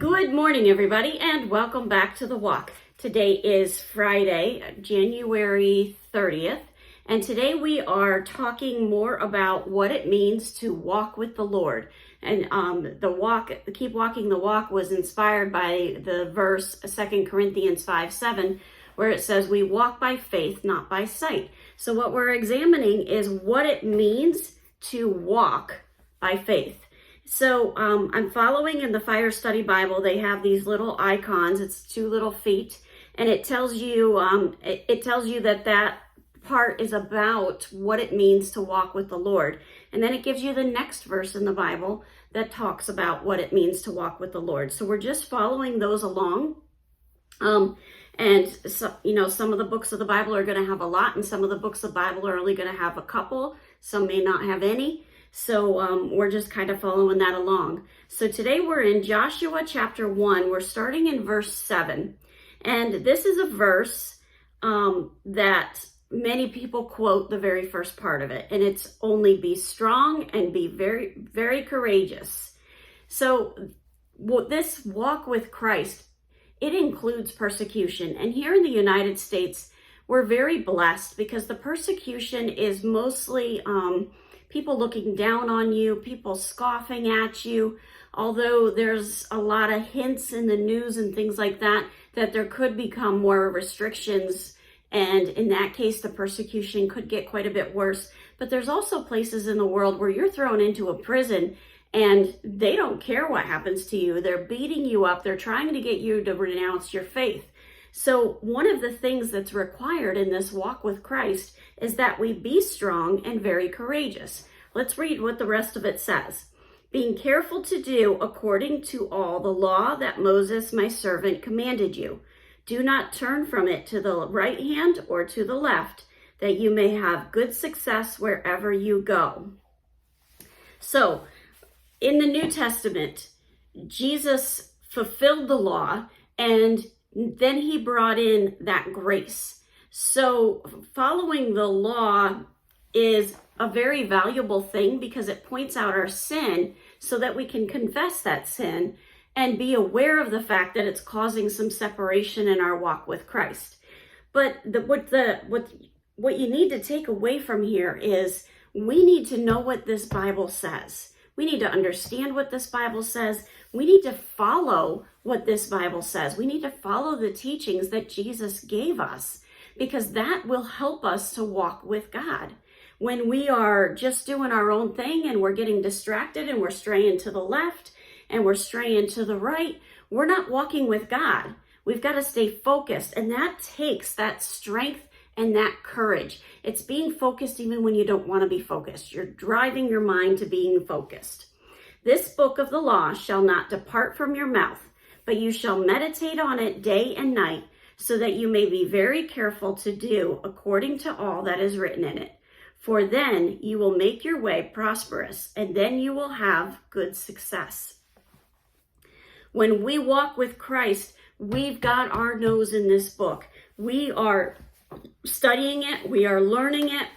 Good morning, everybody, and welcome back to The Walk. Today is Friday, January 30th, and today we are talking more about what it means to walk with the Lord. And Keep Walking the Walk was inspired by the verse 2 Corinthians 5:7, where it says, we walk by faith, not by sight. So what we're examining is what it means to walk by faith. So I'm following in the Fire Study Bible. They have these little icons. It's two little feet, and it tells you that part is about what it means to walk with the Lord. And then it gives you the next verse in the Bible that talks about what it means to walk with the Lord. So we're just following those along. And so, some of the books of the Bible are going to have a lot, and some of the books of the Bible are only going to have a couple. Some may not have any. So we're just kind of following that along. So today we're in Joshua chapter 1. We're starting in verse 7. And this is a verse that many people quote the very first part of it. And it's only be strong and be very, very courageous. So this walk with Christ, it includes persecution. And here in the United States, we're very blessed because the persecution is mostly people looking down on you, people scoffing at you, although there's a lot of hints in the news and things like that there could become more restrictions. And in that case, the persecution could get quite a bit worse. But there's also places in the world where you're thrown into a prison and they don't care what happens to you. They're beating you up. They're trying to get you to renounce your faith. So one of the things that's required in this walk with Christ is that we be strong and very courageous. Let's read what the rest of it says. Being careful to do according to all the law that Moses, my servant, commanded you. Do not turn from it to the right hand or to the left, that you may have good success wherever you go. So, in the New Testament, Jesus fulfilled the law, and then he brought in that grace. So following the law is a very valuable thing because it points out our sin so that we can confess that sin and be aware of the fact that it's causing some separation in our walk with Christ. But what you need to take away from here is we need to know what this Bible says. We need to understand what this Bible says. We need to follow what this Bible says. We need to follow the teachings that Jesus gave us, because that will help us to walk with God. When we are just doing our own thing and we're getting distracted and we're straying to the left and we're straying to the right, we're not walking with God. We've got to stay focused, and that takes that strength and that courage. It's being focused even when you don't want to be focused. You're driving your mind to being focused. This book of the law shall not depart from your mouth, but you shall meditate on it day and night, so that you may be very careful to do according to all that is written in it. For then you will make your way prosperous, and then you will have good success. When we walk with Christ, we've got our nose in this book. We are studying it. We are learning it.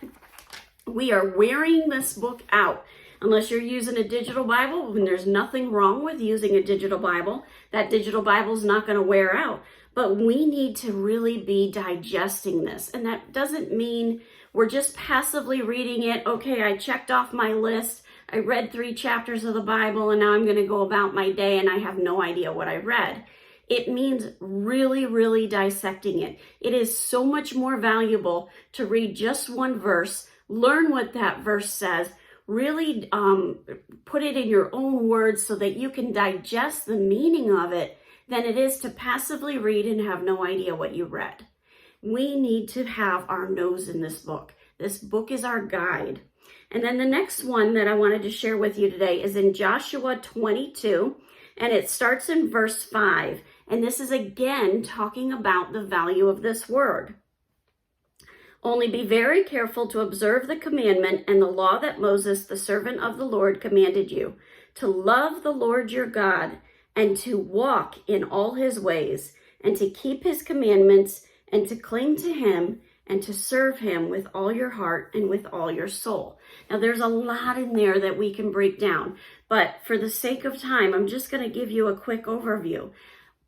We are wearing this book out. Unless you're using a digital Bible, and there's nothing wrong with using a digital Bible. That digital Bible is not going to wear out. But we need to really be digesting this. And that doesn't mean we're just passively reading it. Okay, I checked off my list. I read 3 chapters of the Bible, and now I'm going to go about my day, and I have no idea what I read. It means really, really dissecting it. It is so much more valuable to read just one verse, learn what that verse says, really put it in your own words so that you can digest the meaning of it, than it is to passively read and have no idea what you read. We need to have our nose in this book. This book is our guide. And then the next one that I wanted to share with you today is in Joshua 22, and it starts in verse 5. And this is again talking about the value of this word. Only be very careful to observe the commandment and the law that Moses, the servant of the Lord, commanded you, to love the Lord your God, and to walk in all his ways, and to keep his commandments, and to cling to him, and to serve him with all your heart and with all your soul. Now, there's a lot in there that we can break down, but for the sake of time, I'm just going to give you a quick overview.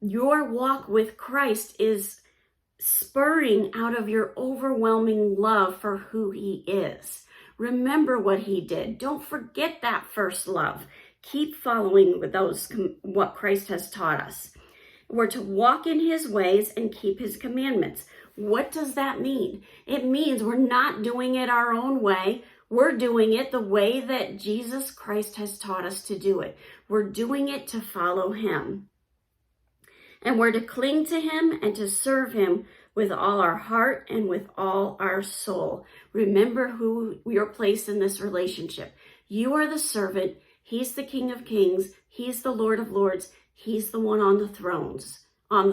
Your walk with Christ is spurring out of your overwhelming love for who he is. Remember what he did. Don't forget that first love. Keep following with what Christ has taught us. We're to walk in his ways and keep his commandments. What does that mean? It means we're not doing it our own way. We're doing it the way that Jesus Christ has taught us to do it. We're doing it to follow him. And we're to cling to him and to serve him with all our heart and with all our soul. Remember who your place in this relationship. You are the servant. He's the King of Kings. He's the Lord of Lords. He's the one on the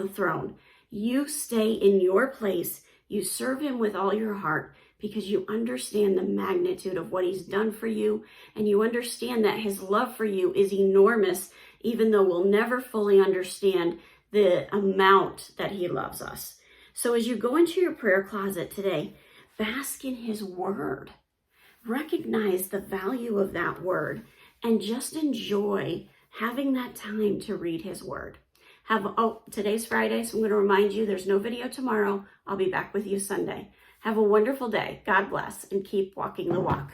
throne. You stay in your place. You serve him with all your heart because you understand the magnitude of what he's done for you, and you understand that his love for you is enormous, even though we'll never fully understand the amount that he loves us. So as you go into your prayer closet today, bask in his word. Recognize the value of that word and just enjoy having that time to read his word. Today's Friday, so I'm going to remind you there's no video tomorrow. I'll be back with you Sunday. Have a wonderful day. God bless, and keep walking the walk.